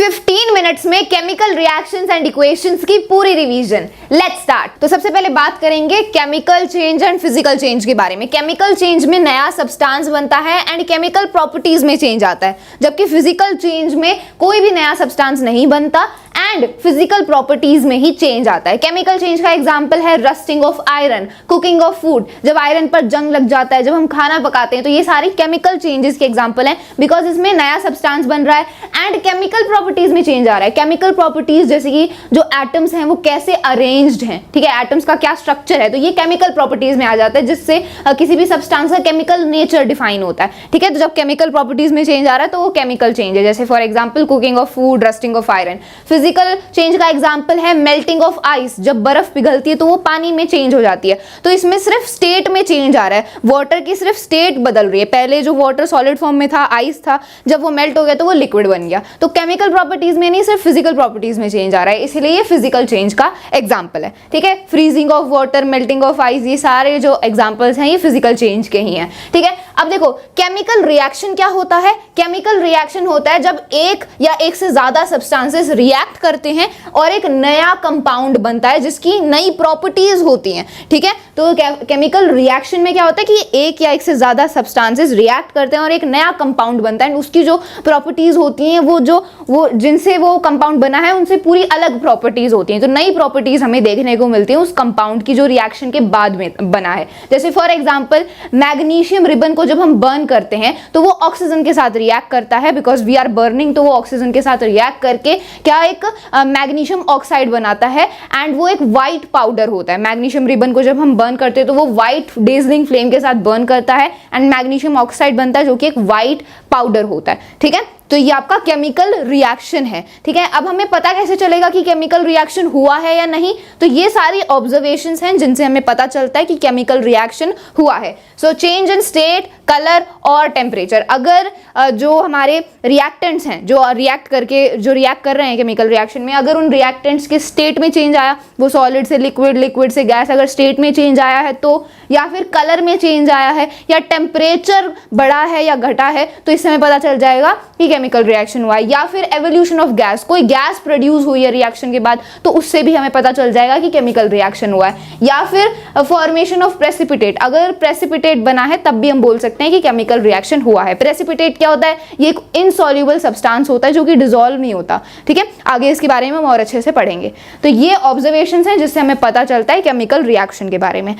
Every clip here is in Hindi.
15 मिनट्स में केमिकल रिएक्शंस एंड इक्वेशंस की पूरी रिवीजन। Let's start. तो सबसे पहले बात करेंगे chemical change and physical change के बारे में। केमिकल चेंज में नया सब्सटेंस बनता है एंड केमिकल प्रॉपर्टीज में चेंज आता है, जबकि फिजिकल चेंज में कोई भी नया सब्सटेंस नहीं बनता एंड फिजिकल प्रॉपर्टीज में ही चेंज आता है। केमिकल चेंज का एग्जांपल है rusting of iron, cooking of food, जब आयरन पर जंग लग जाता है, जब हम खाना पकाते हैं, तो ये सारी केमिकल चेंजेस के एग्जांपल हैं, बिकॉज इसमें नया सब्सटेंस बन रहा है एंड केमिकल प्रॉपर्टीज में चेंज आ रहा है। केमिकल प्रॉपर्टीज जैसे कि जो एटम्स हैं वो कैसे अरेंज्ड हैं, ठीक है, एटम्स का क्या स्ट्रक्चर है, तो ये केमिकल प्रॉपर्टीज में आ जाता है, जिससे किसी भी सब्सटेंस का केमिकल नेचर डिफाइन होता है, ठीक है। तो जब केमिकल प्रॉपर्टीज में चेंज आ रहा है तो वो केमिकल चेंज है, जैसे for example cooking of food, rusting of iron. Physical change का एग्जांपल है मेल्टिंग ऑफ आइस, जब बर्फ पिघलती है तो वो पानी में चेंज हो जाती है, तो इसमें सिर्फ स्टेट में चेंज आ रहा है, वाटर की सिर्फ स्टेट बदल रही है। पहले जो वाटर सॉलिड फॉर्म में था, आइस था, जब वो मेल्ट हो गया तो वो लिक्विड बन गया। तो केमिकल प्रॉपर्टीज में नहीं, सिर्फ फिजिकल प्रॉपर्टीज में चेंज आ रहा है, इसलिए ये फिजिकल चेंज का एग्जांपल है, ठीक है। Freezing of water, melting of ice, ये सारे जो एग्जांपल्स हैं ये फिजिकल चेंज के ही हैं, ठीक है। अब देखो केमिकल रिएक्शन क्या होता है। केमिकल रिएक्शन होता है जब एक या एक से ज्यादा सब्सटेंसेस रिएक्ट करते हैं और एक नया कंपाउंड बनता है जिसकी नई प्रॉपर्टीज होती हैं, ठीक है। तो केमिकल रिएक्शन में क्या होता है कि एक या एक से ज्यादा सब्सटेंसेस रिएक्ट करते हैं और एक नया कंपाउंड बनता है, उसकी जो प्रॉपर्टीज होती हैं वो जिनसे वो कंपाउंड बना है उनसे पूरी अलग प्रॉपर्टीज होती हैं, तो नई प्रॉपर्टीज हमें देखने को मिलती है उस कंपाउंड की जो रिएक्शन के बाद में बना है। जैसे फॉर एग्जांपल मैग्नीशियम रिबन को जब हम बर्न करते हैं तो वो ऑक्सीजन के साथ रिएक्ट करता है, बिकॉज वी आर बर्निंग, तो वो ऑक्सीजन के साथ रिएक्ट करके क्या एक मैग्नीशियम ऑक्साइड बनाता है एंड वो एक व्हाइट पाउडर होता है। मैग्नीशियम रिबन को जब हम बर्न करते हैं तो वो व्हाइट डेजलिंग फ्लेम के साथ बर्न करता है एंड मैग्नीशियम ऑक्साइड बनता है जो कि एक व्हाइट पाउडर होता है, ठीक है। तो ये आपका केमिकल रिएक्शन है, ठीक है। अब हमें पता कैसे चलेगा कि केमिकल रिएक्शन हुआ है या नहीं, तो ये सारी ऑब्जर्वेशंस हैं जिनसे हमें पता चलता है कि केमिकल रिएक्शन हुआ है। So change in state, colour और टेम्परेचर। अगर जो हमारे रिएक्टेंट्स हैं जो रिएक्ट कर रहे हैं केमिकल रिएक्शन में, अगर उन रिएक्टेंट्स के स्टेट में चेंज आया, वो सॉलिड से लिक्विड, लिक्विड से गैस, अगर स्टेट में चेंज आया है तो, या फिर कलर में चेंज आया है, या टेम्परेचर बढ़ा है या घटा है, तो इससे हमें पता चल जाएगा कि केमिकल रिएक्शन हुआ है। या फिर एवोल्यूशन ऑफ गैस, कोई गैस प्रोड्यूस हुई है रिएक्शन के बाद, तो उससे भी हमें पता चल जाएगा कि केमिकल रिएक्शन हुआ है। या फिर फॉर्मेशन ऑफ प्रेसिपिटेट, अगर प्रेसिपिटेट बना है तब भी हम बोल सकते हैं कि केमिकल रिएक्शन हुआ है। प्रेसिपिटेट क्या होता है? ये एक इनसॉल्युबल सब्सटेंस होता है जो कि डिसॉल्व नहीं होता, ठीक है। आगे इसके बारे में हम और अच्छे से पढ़ेंगे। तो ये ऑब्जर्वेशंस हैं जिससे हमें पता चलता है केमिकल रिएक्शन के बारे में।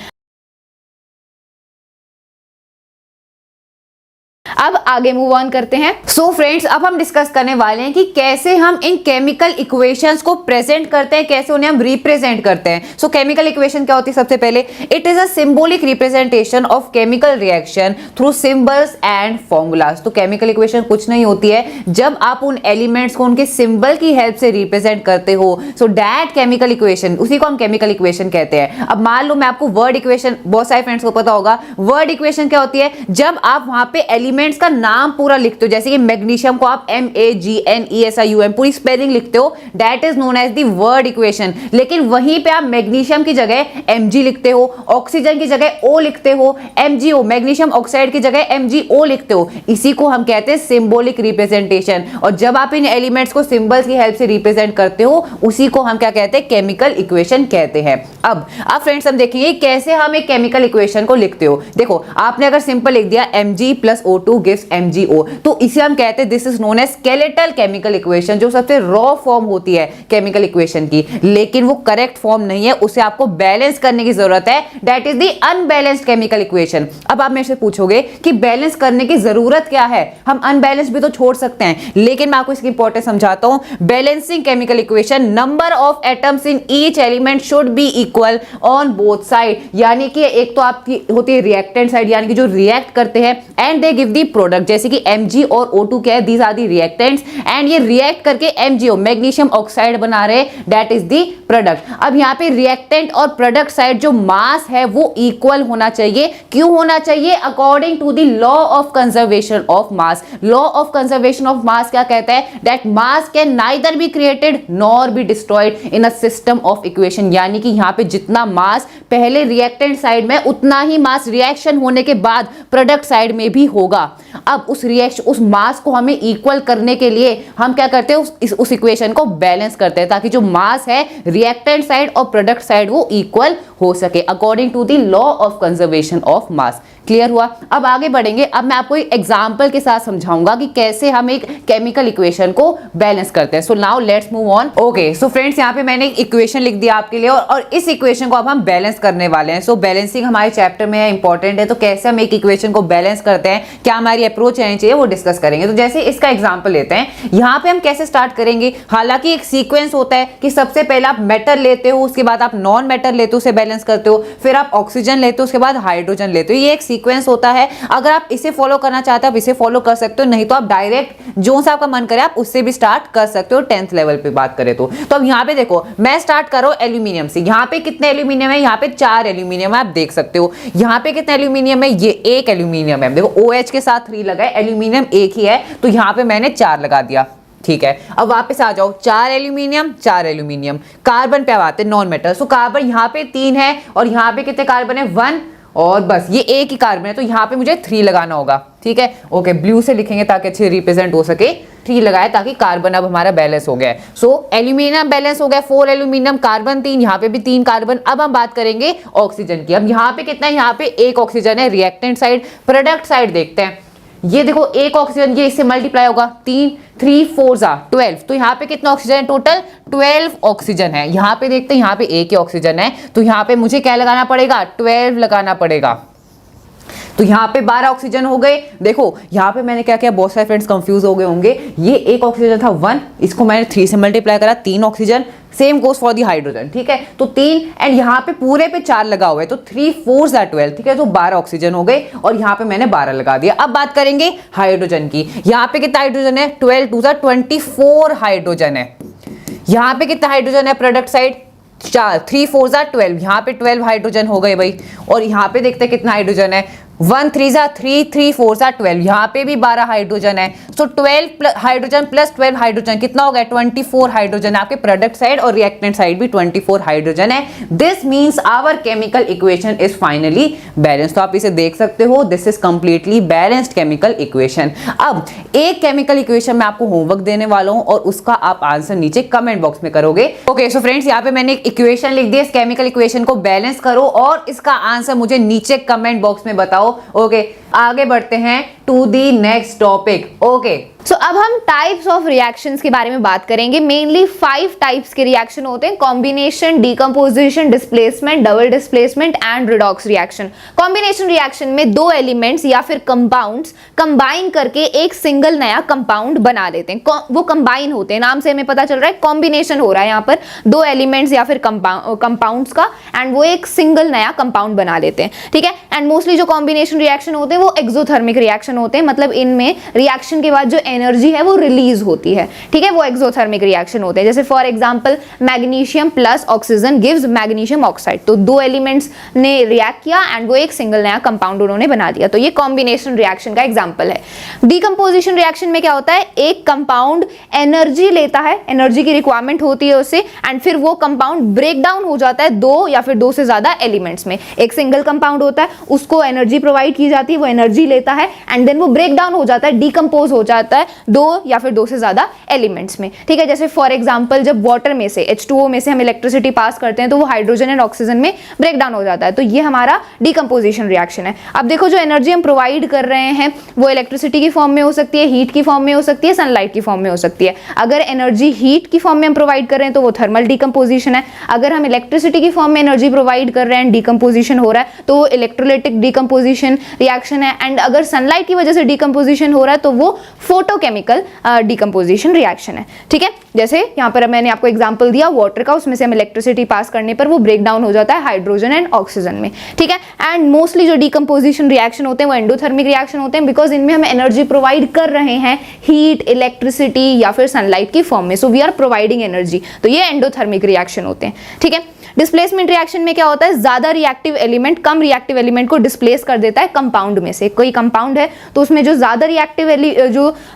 अब आगे मूव ऑन करते हैं। सो फ्रेंड्स, अब हम डिस्कस करने वाले हैं कि कैसे हम इन केमिकल इक्वेशंस को प्रेजेंट करते हैं, कैसे उन्हें हम रिप्रेजेंट करते हैं। सो केमिकल इक्वेशन क्या होती है? सबसे पहले it is a symbolic representation of chemical reaction through symbols and formulas. तो केमिकल इक्वेशन कुछ नहीं होती है जब आप उन एलिमेंट्स को उनके सिंबल की हेल्प से रिप्रेजेंट करते हो, सो दैट केमिकल इक्वेशन, उसी को हम केमिकल इक्वेशन कहते हैं। अब मान लो मैं आपको वर्ड इक्वेशन, बहुत सारे फ्रेंड्स को पता होगा वर्ड इक्वेशन क्या होती है, जब आप वहां पे एलिमेंट्स का नाम पूरा लिखते हो, जैसे कि मैग्नीशियम को आप MAGNESIUM पूरी स्पेलिंग लिखते हो, that is known as the word equation. लेकिन वहीं पे आप मैग्नीशियम की जगह Mg लिखते हो, ऑक्सीजन की जगह O लिखते हो, MgO मैग्नीशियम ऑक्साइड की जगह MgO लिखते हो, इसी को हम कहते हैं सिंबॉलिक रिप्रेजेंटेशन। और जब आप इन एलिमेंट्स को सिंबल्स की हेल्प से रिप्रेजेंट करते हो, उसी को हम क्या कहते हैं? केमिकल इक्वेशन कहते हैं। अब फ्रेंड्स हम देखेंगे कैसे हम एक केमिकल इक्वेशन को लिखते हो। देखो, आपने अगर सिंपल लिख दिया Mg + O2 gives MgO, तो इसे हम कहते हैं this is known as skeletal chemical equation, जो सबसे रॉ फॉर्म होती है केमिकल इक्वेशन की। लेकिन वो करेक्ट फॉर्म नहीं है, उसे आपको बैलेंस करने की जरूरत है, that is the unbalanced chemical equation. अब आप मेरे से पूछोगे कि बैलेंस करने की जरूरत क्या है, हम अनबैलेंस भी तो छोड़ सकते हैं, लेकिन मैं आपको इसकी इंपॉर्टेंस समझाता हूं। Balancing chemical equation, number of atoms in each element should be equal on both side, यानी कि एक तो आपकी होती है रिएक्टेंट साइड, यानी कि जो रिएक्ट करते हैं, and they give the product, जैसे कि Mg और O2 क्या है? दीज आर दी रिएक्टेंट्स, एंड ये रिएक्ट करके MgO मैग्नीशियम ऑक्साइड बना रहे, दैट इज दी प्रोडक्ट। अब यहाँ पे रिएक्टेंट और प्रोडक्ट साइड जो मास है वो इक्वल होना चाहिए। क्यों होना चाहिए? According to the law of conservation of mass. Law of conservation of mass क्या कहता है? That mass can neither be created nor be destroyed in a system of equation, यानी कि यहाँ पे जितना मास पहले रिएक्टेंट साइड में, उतना ही मास रिएक्शन होने के बाद प्रोडक्ट साइड में भी होगा। अब उस रिएक्शन, उस मास को हमें इक्वल करने के लिए हम क्या करते हैं, उस इक्वेशन को बैलेंस करते हैं ताकि जो मास है रिएक्टेंट साइड और प्रोडक्ट साइड वो इक्वल हो सके according to the law of conservation of mass. Clear हुआ? अब आगे बढ़ेंगे। अब मैं आपको एक एग्जांपल के साथ समझाऊंगा कि कैसे हम एक केमिकल इक्वेशन को बैलेंस करते हैं। So now let's move on. Okay, so friends यहाँ पे मैंने एक इक्वेशन लिख दिया आपके लिए और इस इक्वेशन को अब हम बैलेंस करने वाले हैं। सो बैलेंसिंग हमारे चैप्टर में इंपॉर्टेंट है, तो कैसे हम एक इक्वेशन को बैलेंस करते हैं, क्या हमारी अप्रोच रहनी चाहिए, वो डिस्कस करेंगे। तो जैसे इसका एग्जाम्पल लेते हैं, यहाँ पे हम कैसे स्टार्ट करेंगे। हालांकि एक सीक्वेंस होता है कि सबसे पहले आप मेटल लेते हो, उसके बाद आप नॉन मेटल लेते हो, उसे बैलेंस करते हो, फिर आप ऑक्सीजन लेते हो, उसके बाद हाइड्रोजन लेते हो। ये एक सीक्वेंस होता है। अगर आप इसे फॉलो करना चाहते हो आप इसे फॉलो कर सकते हो, नहीं तो आप डायरेक्ट जो सा आपका मन करे आप उससे भी स्टार्ट कर सकते हो 10th लेवल पे बात करें तो। अब यहाँ पे देखो, मैं स्टार्ट कर रहा हूं एल्यूमिनियम से। यहाँ पे कितने एल्यूमिनियम है, यहाँ पे 4 एल्यूमिनियम है, आप देख सकते हो। यहाँ पे कितने एल्यूमिनियम है, ये 1 एल्यूमिनियम है। देखो OH के साथ 3 लगा है, एल्यूमिनियम एक ही है, तो यहाँ पे मैंने 4 लगा दिया। ठीक है, अब वापस आ जाओ, 4 एल्यूमिनियम 4 एल्यूमिनियम। कार्बन पे अब आते हैं, नॉन मेटल। सो कार्बन यहाँ पे 3 है और यहाँ पे कितने कार्बन है, 1, और बस ये एक ही कार्बन है, तो यहाँ पे मुझे 3 लगाना होगा। ठीक है, ओके, ब्लू से लिखेंगे ताकि अच्छे रिप्रेजेंट हो सके। 3 लगाए ताकि कार्बन अब हमारा बैलेंस हो गया है। सो एल्यूमिनियम बैलेंस हो गया, 4 एल्यूमिनियम, कार्बन 3, यहाँ पे भी 3 कार्बन। अब हम बात करेंगे ऑक्सीजन की। अब यहाँ पे कितना है, यहाँ पे 1 ऑक्सीजन है। रिएक्टेंट साइड, प्रोडक्ट साइड देखते हैं। ये देखो 1 ऑक्सीजन, ये इससे मल्टीप्लाई होगा, 3 4 12, तो यहाँ पे कितना ऑक्सीजन है, टोटल 12 ऑक्सीजन है। यहाँ पे देखते हैं, यहाँ पे 1 ही ऑक्सीजन है, तो यहाँ पे मुझे क्या लगाना पड़ेगा, 12 लगाना पड़ेगा। तो यहाँ पे 12 ऑक्सीजन हो गए। देखो यहाँ पे मैंने क्या किया, बहुत सारे फ्रेंड्स कंफ्यूज हो गए होंगे। ये 1 ऑक्सीजन था 1, इसको मैंने 3 से मल्टीप्लाई करा, 3 oxygen. Same goes for the hydrogen. ठीक है, तो 3 एंड यहाँ पे पूरे पे 4 लगा हुआ है, तो 3 4 12। ठीक है, तो 12 ऑक्सीजन हो गए और यहाँ पे मैंने 12 लगा दिया। अब बात करेंगे हाइड्रोजन की। यहाँ पे कितना हाइड्रोजन है, 12 2 24 हाइड्रोजन है। यहाँ पे कितना हाइड्रोजन है, प्रोडक्ट साइड 4, 3 4 12, यहाँ पे 12 हाइड्रोजन हो गए भाई। और यहाँ पे देखते हैं कितना हाइड्रोजन है, 1 3 3 3 4 12, यहाँ पे भी 12 हाइड्रोजन है। सो 12 हाइड्रोजन प्लस 12 हाइड्रोजन कितना हो गया, 24 हाइड्रोजन है। आपके प्रोडक्ट साइड और रिएक्टेंट साइड भी 24 हाइड्रोजन है। This means our chemical equation is finally balance. तो आप इसे देख सकते हो, this is completely balanced chemical equation. अब एक केमिकल इक्वेशन मैं आपको होमवर्क देने वाला हूं और उसका आप आंसर नीचे कमेंट बॉक्स में करोगे। ओके, सो फ्रेंड्स यहाँ पे मैंने एक इक्वेशन लिख दी, इस केमिकल इक्वेशन को बैलेंस करो और इसका आंसर मुझे नीचे कमेंट बॉक्स में बताओ। ओके, आगे बढ़ते हैं to the next topic. Okay, so अब हम टाइप्स ऑफ रिएक्शंस के बारे में बात करेंगे। मेनली 5 टाइप्स के रिएक्शन होते हैं, combination, decomposition, displacement, double displacement and redox reaction. Combination reaction में 2 एलिमेंट्स या फिर कंपाउंड्स कंबाइन करके एक सिंगल नया कंपाउंड बना देते हैं। वो कंबाइन होते हैं, नाम से हमें पता चल रहा है कॉम्बिनेशन हो रहा है यहाँ पर 2 एलिमेंट्स या फिर कंपाउंड्स का, एंड वो एक सिंगल नया कंपाउंड बना देते हैं। ठीक है, एंड मोस्टली जो कॉम्बिनेशन रिएक्शन होते हैं वो एक्सोथर्मिक रिएक्शन होते हैं, मतलब इनमें रिएक्शन के बाद जो एनर्जी है वो रिलीज होती है। ठीक है, वो एक्सोथर्मिक रिएक्शन होते हैं। जैसे for example magnesium plus oxygen gives magnesium oxide. तो 2 एलिमेंट्स ने रिएक्ट किया एंड वो एक सिंगल नया कंपाउंड उन्होंने बना दिया। तो ये कॉम्बिनेशन रिएक्शन का एग्जांपल है। डीकंपोजिशन रिएक्शन में क्या होता है, एक कंपाउंड एनर्जी लेता है, एनर्जी की रिक्वायरमेंट होती है उसे, एंड फिर वो कंपाउंड ब्रेक डाउन हो जाता है 2 या फिर 2 से ज्यादा एलिमेंट्स में। एक सिंगल कंपाउंड होता है, उसको एनर्जी प्रोवाइड की जाती है, वो एनर्जी लेता है एंड देन वो ब्रेक डाउन हो जाता है, डीकंपोज हो जाता है 2 या फिर 2 से ज्यादा एलिमेंट्स में। ठीक है, जैसे फॉर एग्जांपल जब वाटर में से H2O में से हम इलेक्ट्रिसिटी पास करते हैं तो वो हाइड्रोजन एंड ऑक्सीजन में ब्रेक डाउन हो जाता है। तो ये हमारा डीकंपोजिशन रिएक्शन है। अब देखो जो एनर्जी हम प्रोवाइड कर रहे हैं वो इलेक्ट्रिसिटी की फॉर्म में हो सकती है, हीट की फॉर्म में हो सकती है, सनलाइट की फॉर्म में हो सकती है। अगर एनर्जी हीट की फॉर्म में हम प्रोवाइड कर रहे हैं तो वो थर्मल डीकंपोजिशन है। अगर हम इलेक्ट्रिसिटी की फॉर्म में एनर्जी प्रोवाइड कर रहे हैं, डीकंपोजिशन हो रहा है, तो वो इलेक्ट्रोलाइटिक डीकंपोजिशन रिएक्शन है। एंड अगर सनलाइट की वजह से डीकंपोजिशन हो रहा है तो वो फोटोकेमिकल डीकंपोजिशन रिएक्शन है। ठीक है, जैसे यहाँ पर मैंने आपको एग्जांपल दिया वाटर का, उसमें से हम इलेक्ट्रिसिटी पास करने पर वो ब्रेक डाउन हो जाता है हाइड्रोजन एंड ऑक्सीजन में। ठीक है, एंड मोस्टली जो डीकंपोजिशन रिएक्शन होते हैं वो एंडोथर्मिक रिएक्शन होते हैं, बिकॉज इनमें हम एनर्जी प्रोवाइड कर रहे हैं हीट, इलेक्ट्रिसिटी या फिर सनलाइट की फॉर्म में। So we are providing energy, तो ये एंडोथर्मिक रिएक्शन होते हैं। ठीक है, डिस्प्लेसमेंट रिएक्शन में क्या होता है, ज्यादा रिएक्टिव एलिमेंट कम रिएक्टिव एलिमेंट को डिस्प्लेस कर देता है कंपाउंड में से। कोई कंपाउंड है तो उसमें जो ज्यादा रिएक्टिव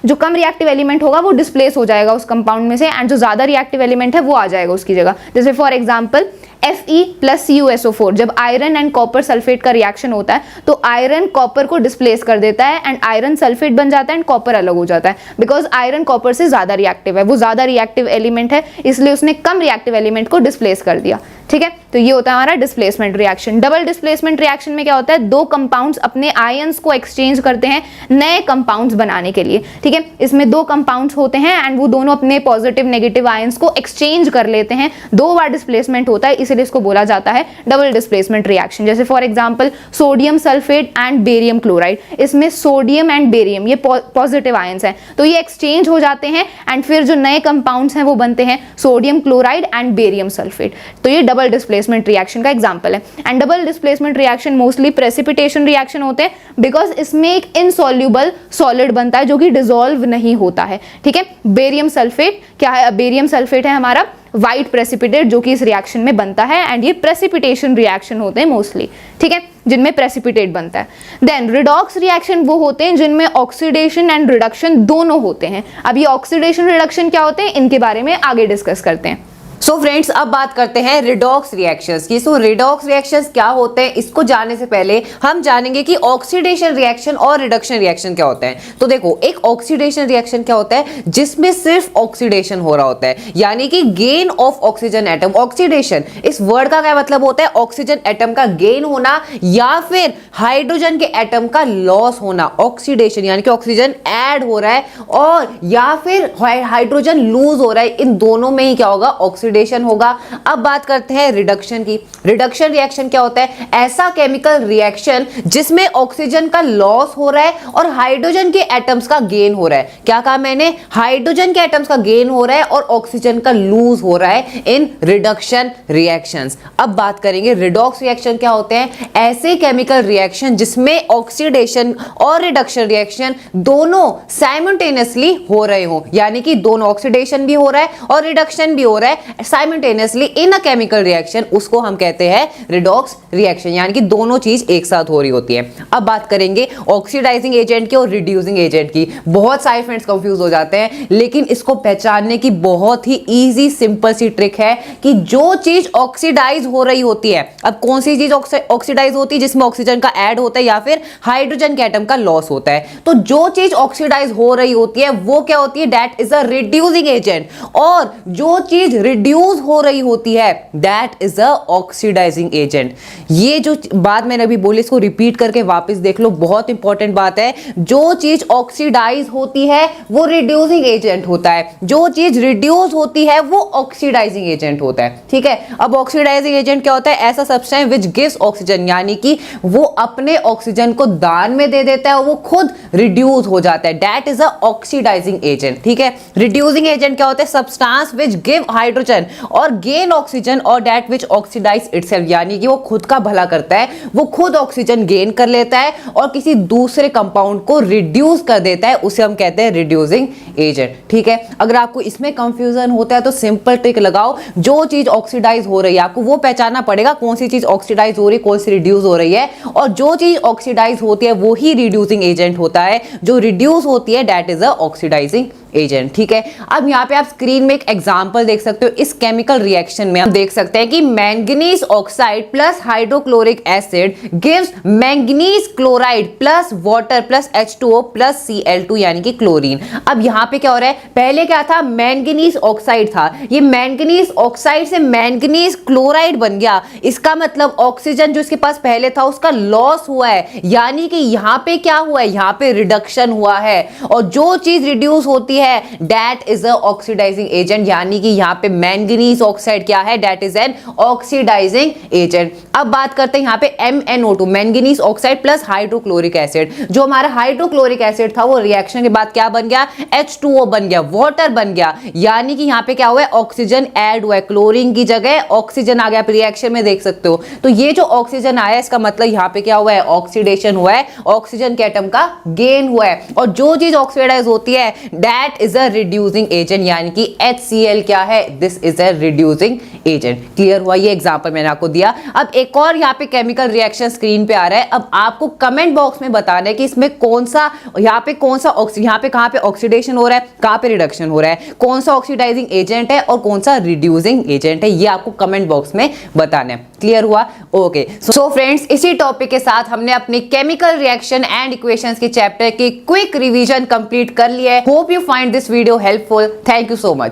जो कम रिएक्टिव एलिमेंट होगा वो डिस्प्लेस हो जाएगा उस कंपाउंड में से, एंड जो ज्यादा रिएक्टिव एलिमेंट है वो आ जाएगा उसकी जगह। जैसे for example Fe plus CuSO4, जब आयरन एंड कॉपर सल्फेट का रिएक्शन होता है तो आयरन कॉपर को डिस्प्लेस कर देता है एंड आयरन सल्फेट बन जाता है एंड कॉपर अलग हो जाता है, बिकॉज आयरन कॉपर से ज्यादा रिएक्टिव है, वो ज्यादा रिएक्टिव एलिमेंट है, इसलिए उसने कम रिएक्टिव एलिमेंट को डिस्प्लेस कर दिया। ठीक है, तो ये होता है हमारा displacement reaction. Double displacement reaction में क्या होता है, दो कंपाउंड्स अपने आयंस को एक्सचेंज करते हैं नए कंपाउंड्स बनाने के लिए। ठीक है, इसमें दो कंपाउंड्स होते हैं एंड वो दोनों अपने पॉजिटिव नेगेटिव आयंस को एक्सचेंज कर लेते हैं, दो बार डिस्प्लेसमेंट होता है, इसलिए इसको बोला जाता है डबल डिस्प्लेसमेंट रिएक्शन। जैसे for example sodium sulphate and barium chloride, इसमें सोडियम एंड बेरियम ये पॉजिटिव आयंस हैं, तो ये एक्सचेंज हो जाते हैं एंड फिर जो नए कंपाउंड्स हैं वो बनते हैं sodium chloride and barium sulphate. तो ये डबल डिस्प्लेसमेंट रिएक्शन का एग्जांपल है। And double displacement reaction mostly precipitation reaction होते हैं, बिकॉज इसमें एक इनसॉल्युबल सॉलिड बनता है जो कि डिसॉल्व नहीं होता है। ठीक है, बेरियम सल्फेट क्या है, बेरियम सल्फेट है हमारा व्हाइट प्रेसिपिटेट जो कि इस रिएक्शन में बनता है एंड ये प्रेसिपिटेशन रिएक्शन होते हैं मोस्टली। ठीक है, जिनमें प्रेसिपिटेट बनता है। देन रिडॉक्स रिएक्शन वो होते हैं जिनमें ऑक्सीडेशन एंड रिडक्शन दोनों होते हैं। अब ये ऑक्सीडेशन रिडक्शन क्या होते हैं, इनके बारे में आगे डिस्कस करते हैं। सो फ्रेंड्स, अब बात करते हैं रिडॉक्स रिएक्शंस की। सो रिडॉक्स रिएक्शंस क्या होते हैं, इसको जानने से पहले हम जानेंगे कि ऑक्सीडेशन रिएक्शन और रिडक्शन रिएक्शन क्या होता है। तो देखो, एक ऑक्सीडेशन रिएक्शन क्या होता है, जिसमें सिर्फ ऑक्सीडेशन हो रहा होता है, यानी कि gain of oxygen atom. Oxidation इस वर्ड का क्या मतलब होता है, ऑक्सीजन एटम का गेन होना या फिर हाइड्रोजन के एटम का लॉस होना। ऑक्सीडेशन यानी कि ऑक्सीजन ऐड हो रहा है और या फिर हाइड्रोजन लूज हो रहा है, इन दोनों में ही क्या होगा, ऑक्सीडेशन होगा। अब बात करते हैं रिडक्शन की। रिडक्शन रिएक्शन क्या होता है, ऐसा केमिकल रिएक्शन जिसमें ऑक्सीजन का लॉस हो रहा है और हाइड्रोजन के एटम्स का गेन हो रहा है। क्या कहा मैंने, हाइड्रोजन के एटम्स का गेन हो रहा है और ऑक्सीजन का लूज हो रहा है इन रिडक्शन रिएक्शंस। अब बात करेंगे रिडॉक्स रिएक्शन क्या होते हैं, ऐसे केमिकल रिएक्शन जिसमें ऑक्सीडेशन और रिडक्शन रिएक्शन दोनों साइमल्टेनियसली हो रहे हो, यानी कि दोनों ऑक्सीडेशन भी हो रहा है और रिडक्शन भी हो रहा है simultaneously in a chemical reaction, उसको हम कहते हैं रिडॉक्स रिएक्शन, यानी कि दोनों चीज एक साथ हो रही होती है। अब बात करेंगे ऑक्सीडाइजिंग एजेंट की और रिड्यूसिंग एजेंट की। बहुत सारे फ्रेंड्स कंफ्यूज हो जाते हैं, लेकिन इसको पहचानने की बहुत ही इजी सिंपल सी ट्रिक है कि जो चीज ऑक्सीडाइज हो रही होती है, अब कौन सी चीज ऑक्सीडाइज होती है, जिसमें ऑक्सीजन का ऐड होता है या फिर हाइड्रोजन के एटम का लॉस होता है। तो जो चीज ऑक्सीडाइज हो रही होती है वो क्या होती है, that is a reducing agent, और जो चीज रिड्यूस हो रही होती है that is a oxidizing agent. ये जो बात मैंने अभी बोली इसको रिपीट करके वापस देख लो, बहुत इंपॉर्टेंट बात है। जो चीज ऑक्सीडाइज होती है वो रिड्यूसिंग एजेंट होता है, जो चीज रिड्यूस होती है वो ऑक्सीडाइजिंग एजेंट होता है। ठीक है, अब ऑक्सीडाइजिंग एजेंट क्या होता है, ऐसा सब्सटेंस विच गिव्स ऑक्सीजन, यानी कि वो अपने ऑक्सीजन को दान में दे देता है और वो खुद रिड्यूस हो जाता है, that is a oxidizing agent. ठीक है, रिड्यूसिंग एजेंट क्या होता है, सब्सटेंस विच गिव हाइड्रोजन और गेन ऑक्सीजन और दैट विच ऑक्सीडाइज इटसेल्फ, यानी कि वो खुद का भला करता है, वो खुद ऑक्सीजन गेन कर लेता है और किसी दूसरे कंपाउंड को रिड्यूस कर देता है, उसे हम कहते हैं रिड्यूसिंग एजेंट। ठीक है, अगर आपको इसमें कंफ्यूजन होता है तो सिंपल ट्रिक लगाओ, जो चीज ऑक्सीडाइज हो रही है आपको वो पहचानना पड़ेगा, कौन सी चीज ऑक्सीडाइज हो रही है, कौन सी रिड्यूस हो रही है, और जो चीज ऑक्सीडाइज होती है वो ही रिड्यूसिंग एजेंट होता है, जो रिड्यूस होती है that is a oxidizing agent. ठीक है, अब यहाँ पे आप स्क्रीन में एक एग्जांपल देख सकते हो। इस केमिकल रिएक्शन में हम देख सकते हैं कि manganese oxide plus hydrochloric acid gives manganese chloride plus water plus H2O plus Cl2, यानी कि क्लोरीन। अब यहाँ पे क्या हो रहा है, पहले क्या था, मैंगनीज ऑक्साइड था, ये मैंगनीज ऑक्साइड से मैंगनीज क्लोराइड बन गया। इसका मतलब ऑक्सीजन जो इसके पास पहले था उसका लॉस हुआ है, यानी कि यहाँ पे क्या हुआ है, यहाँ पे रिडक्शन हुआ है, और जो चीज रिड्यूस होती है that is a oxidizing agent, यानी कि यहाँ पे मैंगनीज ऑक्साइड क्या है, that is an oxidizing agent. अब बात करते हैं यहाँ पे MnO2, manganese oxide plus hydrochloric acid. जो हमारा हाइड्रोक्लोरिक एसिड था वो रिएक्शन के बाद क्या बन गया, H2O बन गया, वाटर बन गया, यानी कि यहाँ पे क्या हुआ है, ऑक्सीजन ऐड हुआ है, क्लोरीन की जगह ऑक्सीजन आ गया। आप रिएक्शन में देख सकते हो, तो ये जो ऑक्सीजन आया इसका मतलब यहाँ पे क्या हुआ है, ऑक्सीडेशन हुआ है, ऑक्सीजन के एटम का गेन हुआ है, और जो चीज ऑक्सीडाइज होती है that that is a reducing agent, यानी कि HCl क्या है, this is a reducing agent. Clear हुआ, ये एग्जांपल मैंने आपको दिया। अब एक और यहाँ पे केमिकल रिएक्शन स्क्रीन पे आ रहा है। अब आपको कमेंट बॉक्स में बताना है कि इसमें कौन सा, यहाँ पे कौन सा यहाँ पे कहाँ पे ऑक्सीडेशन हो रहा है, कहाँ पे रिडक्शन हो रहा है, कौन सा ऑक्सीडाइजिंग एजेंट है और कौन सा रिड्यूसिंग एजेंट है, ये आपको कमेंट बॉक्स में बताना है। क्लियर हुआ? ओके, सो फ्रेंड्स, इसी टॉपिक के साथ हमने अपनी केमिकल रिएक्शन एंड इक्वेशंस के चैप्टर की क्विक रिवीजन कंप्लीट कर लिया है। Hope you find this video helpful. Thank you so much.